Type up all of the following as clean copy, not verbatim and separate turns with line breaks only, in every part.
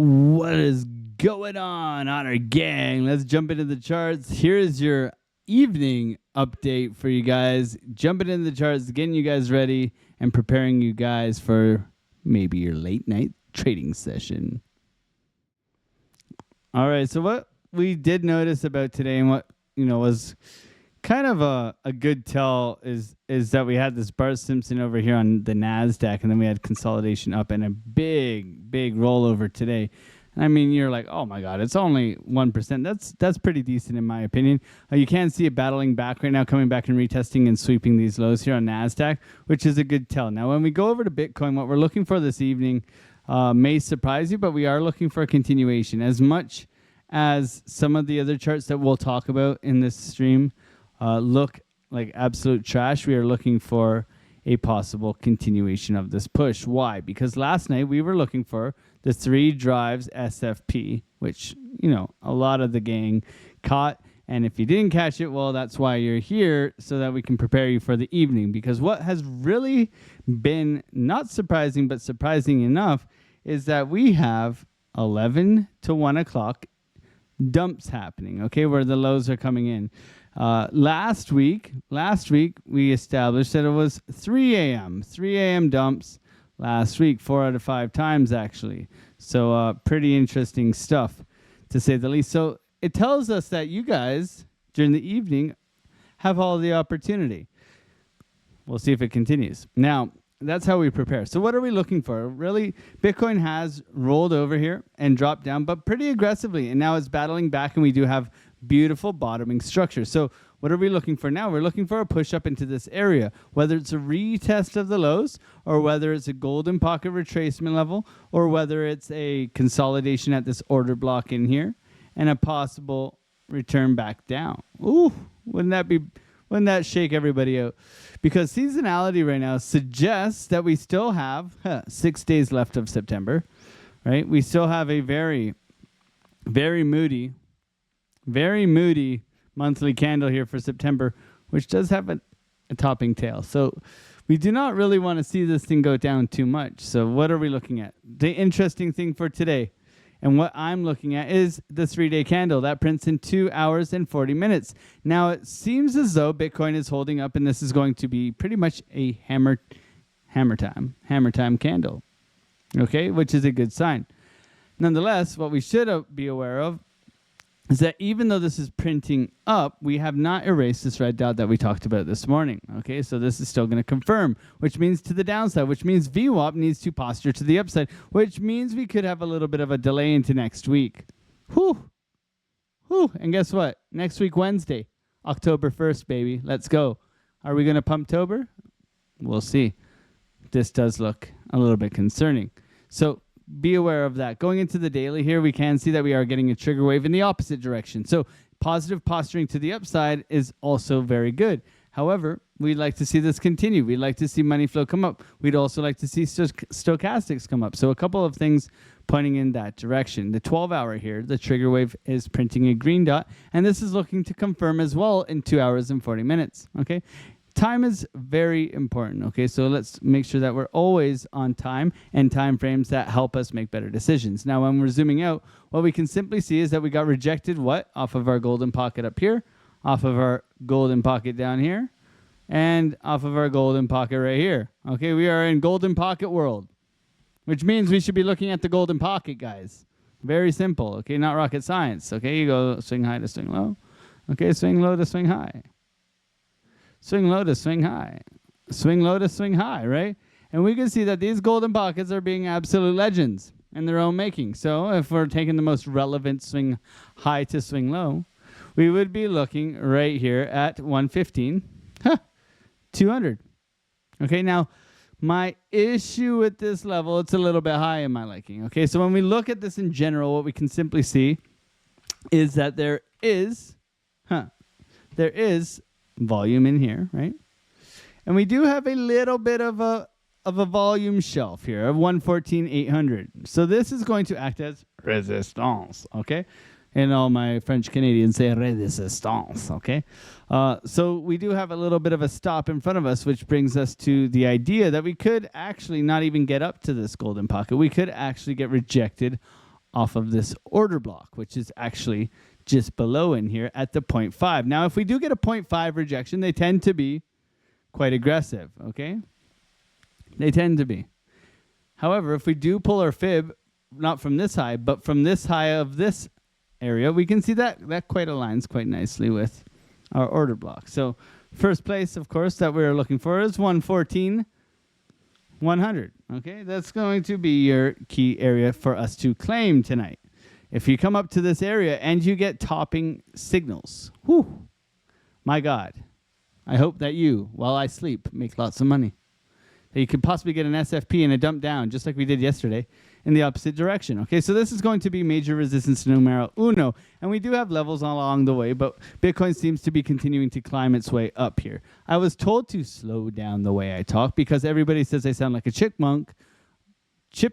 What is going on, Honor Gang? Let's jump into the charts. Here is your evening update for you guys. Jumping into the charts, getting you guys ready, and preparing you guys for maybe your late night trading session. All right, so what we did notice about today and what was kind of a good tell is that we had this Bart Simpson over here on the NASDAQ, and then we had consolidation up and a big rollover today. I mean, you're like, oh my God, it's only 1%. That's pretty decent in my opinion. You can see it battling back right now, coming back and retesting and sweeping these lows here on NASDAQ, which is a good tell. Now, when we go over to Bitcoin, what we're looking for this evening may surprise you, but we are looking for a continuation. As much as some of the other charts that we'll talk about in this stream look like absolute trash, we are looking for a possible continuation of this push. Why? Because last night we were looking for the 3 drives SFP, which, a lot of the gang caught. And if you didn't catch it, well, that's why you're here, so that we can prepare you for the evening. Because what has really been not surprising, but surprising enough, is that we have 11 to 1 o'clock dumps happening, okay, where the lows are coming in. Last week we established that it was 3 a.m. dumps last week, 4 out of 5 times actually. So pretty interesting stuff, to say the least. So it tells us that you guys during the evening have all the opportunity. We'll see if it continues. Now, that's how we prepare. So what are we looking for? Really, Bitcoin has rolled over here and dropped down, but pretty aggressively. And now it's battling back, and we do have beautiful bottoming structure. So what are we looking for now? We're looking for a push up into this area, whether it's a retest of the lows, or whether it's a golden pocket retracement level, or whether it's a consolidation at this order block in here, and a possible return back down. Ooh, wouldn't that shake everybody out? Because seasonality right now suggests that we still have 6 days left of September, right? We still have a very moody monthly candle here for September, which does have a topping tail. So we do not really want to see this thing go down too much. So what are we looking at? The interesting thing for today, and what I'm looking at, is the 3-day candle that prints in 2 hours and 40 minutes. Now, it seems as though Bitcoin is holding up, and this is going to be pretty much a hammer time candle, okay, which is a good sign. Nonetheless, what we should be aware of is that even though this is printing up, we have not erased this red dot that we talked about this morning. Okay, so this is still going to confirm, which means to the downside, which means VWAP needs to posture to the upside, which means we could have a little bit of a delay into next week. Whew. And guess what? Next week, Wednesday, October 1st, baby. Let's go. Are we going to Pumptober? We'll see. This does look a little bit concerning. So be aware of that. Going into the daily here, we can see that we are getting a trigger wave in the opposite direction. So positive posturing to the upside is also very good. However, we'd like to see this continue. We'd like to see money flow come up. We'd also like to see stochastics come up. So a couple of things pointing in that direction. The 12-hour here, the trigger wave is printing a green dot, and this is looking to confirm as well in 2 hours and 40 minutes. Okay. Time is very important, okay? So let's make sure that we're always on time and time frames that help us make better decisions. Now, when we're zooming out, what we can simply see is that we got rejected, off of our golden pocket up here, off of our golden pocket down here, and off of our golden pocket right here. Okay, we are in golden pocket world, which means we should be looking at the golden pocket, guys. Very simple, okay? Not rocket science, okay? You go swing high to swing low. Okay, swing low to swing high. Swing low to swing high. Swing low to swing high, right? And we can see that these golden pockets are being absolute legends in their own making. So if we're taking the most relevant swing high to swing low, we would be looking right here at 115, 200. Okay, now my issue with this level, it's a little bit high in my liking. Okay, so when we look at this in general, what we can simply see is that there is volume in here, right? And we do have a little bit of a volume shelf here of 114,800. So this is going to act as resistance, okay? And all my French Canadians say resistance, okay? So we do have a little bit of a stop in front of us, which brings us to the idea that we could actually not even get up to this golden pocket. We could actually get rejected off of this order block, which is actually just below in here at the 0.5. Now, if we do get a 0.5 rejection, they tend to be quite aggressive, okay? They tend to be. However, if we do pull our fib, not from this high, but from this high of this area, we can see that quite aligns quite nicely with our order block. So first place, of course, that we're looking for is 114,100. Okay, that's going to be your key area for us to claim tonight. If you come up to this area and you get topping signals, whew, my God, I hope that you, while I sleep, make lots of money. That you could possibly get an SFP and a dump down, just like we did yesterday, in the opposite direction. Okay, so this is going to be major resistance numero uno. And we do have levels along the way, but Bitcoin seems to be continuing to climb its way up here. I was told to slow down the way I talk because everybody says I sound like a chipmunk on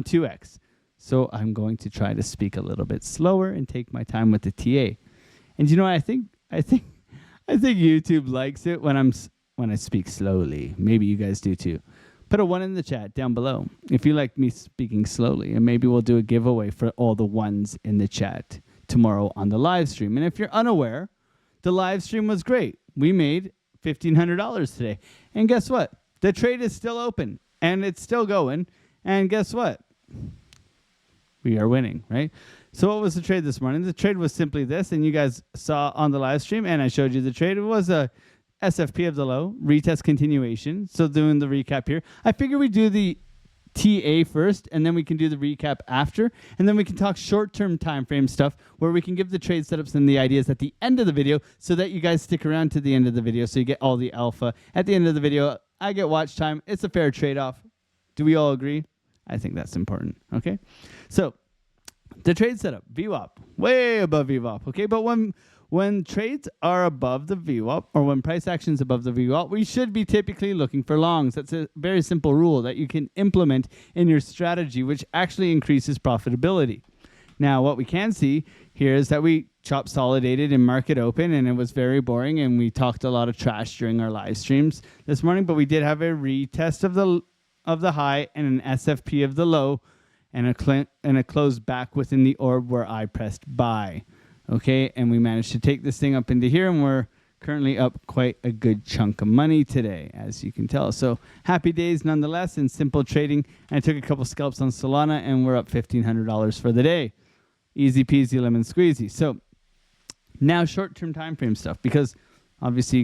2x. So I'm going to try to speak a little bit slower and take my time with the TA. And you know what I think YouTube likes it when I speak slowly. Maybe you guys do too. Put a 1 in the chat down below if you like me speaking slowly, and maybe we'll do a giveaway for all the 1s in the chat tomorrow on the live stream. And if you're unaware, the live stream was great. We made $1,500 today. And guess what? The trade is still open and it's still going. And guess what? We are winning, right? So what was the trade this morning? The trade was simply this, and you guys saw on the live stream, and I showed you the trade. It was a SFP of the low, retest continuation. So doing the recap here. I figure we do the TA first, and then we can do the recap after, and then we can talk short-term time frame stuff where we can give the trade setups and the ideas at the end of the video so that you guys stick around to the end of the video so you get all the alpha. At the end of the video, I get watch time. It's a fair trade-off. Do we all agree? I think that's important, okay? So the trade setup, VWAP, way above VWAP, okay? But when trades are above the VWAP, or when price action is above the VWAP, we should be typically looking for longs. That's a very simple rule that you can implement in your strategy, which actually increases profitability. Now, what we can see here is that we chop solidated in market open, and it was very boring, and we talked a lot of trash during our live streams this morning, but we did have a retest of the high and an SFP of the low, and a close back within the orb where I pressed buy. Okay, and we managed to take this thing up into here, and we're currently up quite a good chunk of money today, as you can tell. So happy days nonetheless in simple trading. And I took a couple scalps on Solana, and we're up $1,500 for the day. Easy peasy lemon squeezy. So now short-term time frame stuff, because obviously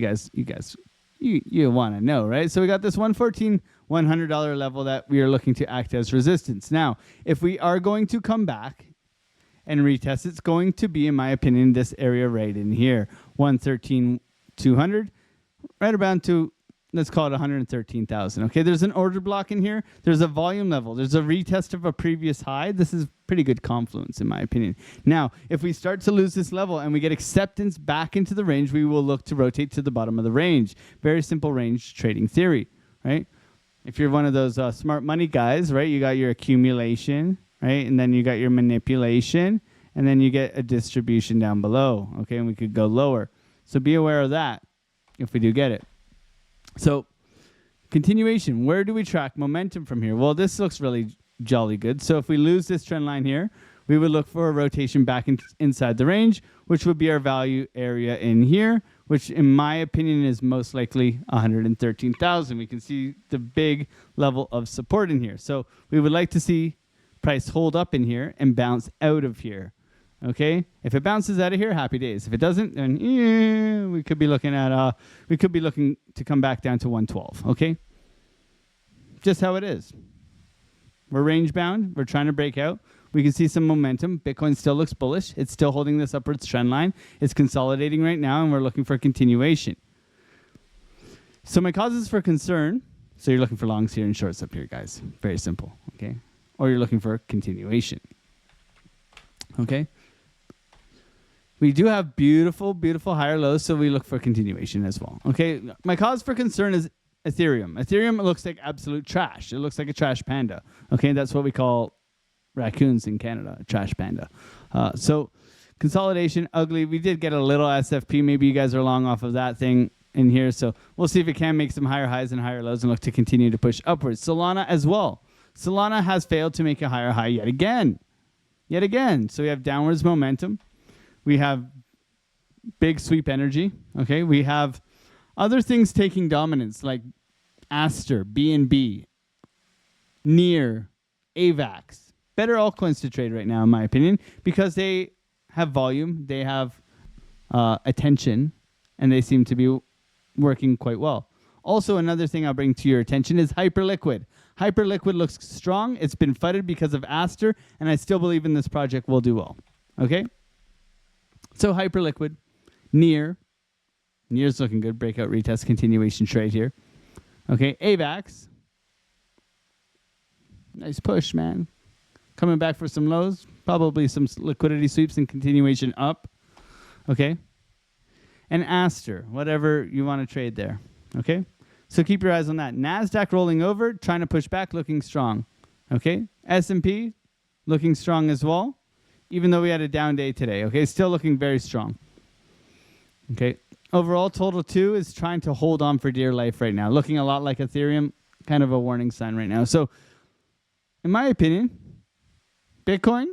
you want to know, right? So we got this $114,100 level that we are looking to act as resistance. Now, if we are going to come back and retest, it's going to be, in my opinion, this area right in here, 113,200, right around to, let's call it 113,000. Okay, there's an order block in here. There's a volume level. There's a retest of a previous high. This is pretty good confluence, in my opinion. Now, if we start to lose this level and we get acceptance back into the range, we will look to rotate to the bottom of the range. Very simple range trading theory, right? If you're one of those smart money guys, right, you got your accumulation, right? And then you got your manipulation, and then you get a distribution down below, okay? And we could go lower. So be aware of that if we do get it. So continuation, where do we track momentum from here? Well, this looks really jolly good. So if we lose this trend line here, we would look for a rotation back inside the range, which would be our value area in here, which in my opinion is most likely 113,000. We can see the big level of support in here. So we would like to see price hold up in here and bounce out of here. Okay, if it bounces out of here, happy days. If it doesn't, then we could be looking to come back down to 112. Okay, just how it is. We're range bound. We're trying to break out. We can see some momentum. Bitcoin still looks bullish. It's still holding this upwards trend line. It's consolidating right now, and we're looking for continuation. So my causes for concern. So you're looking for longs here and shorts up here, guys. Very simple. Okay, or you're looking for continuation. Okay. We do have beautiful, beautiful higher lows, so we look for continuation as well. Okay, my cause for concern is Ethereum. Ethereum looks like absolute trash. It looks like a trash panda. Okay, that's what we call raccoons in Canada, a trash panda. So consolidation, ugly. We did get a little SFP. Maybe you guys are long off of that thing in here. So we'll see if it can make some higher highs and higher lows and look to continue to push upwards. Solana as well. Solana has failed to make a higher high yet again. So we have downwards momentum. We have big sweep energy. Okay. We have other things taking dominance like Aster, BNB, Near, AVAX. Better altcoins to trade right now, in my opinion, because they have volume, they have attention, and they seem to be working quite well. Also, another thing I'll bring to your attention is Hyperliquid. Hyperliquid looks strong. It's been flooded because of Aster, and I still believe in this project will do well. Okay? So Hyperliquid, Near's looking good. Breakout retest, continuation trade here. Okay, AVAX. Nice push, man. Coming back for some lows. Probably some liquidity sweeps and continuation up. Okay? And Aster, whatever you want to trade there. Okay? So keep your eyes on that. NASDAQ rolling over, trying to push back, looking strong. Okay? S&P looking strong as well, even though we had a down day today. Okay? Still looking very strong. Okay? Overall, Total 2 is trying to hold on for dear life right now. Looking a lot like Ethereum. Kind of a warning sign right now. So, in my opinion, Bitcoin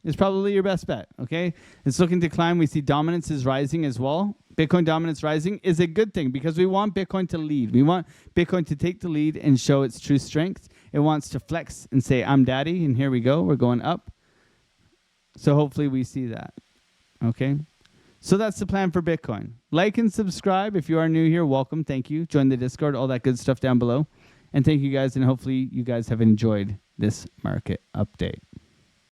is probably your best bet, okay? It's looking to climb. We see dominance is rising as well. Bitcoin dominance rising is a good thing because we want Bitcoin to lead. We want Bitcoin to take the lead and show its true strength. It wants to flex and say, I'm daddy, and here we go. We're going up. So hopefully we see that, okay? So that's the plan for Bitcoin. Like and subscribe. If you are new here, welcome. Thank you. Join the Discord, all that good stuff down below. And thank you guys, and hopefully you guys have enjoyed this market update.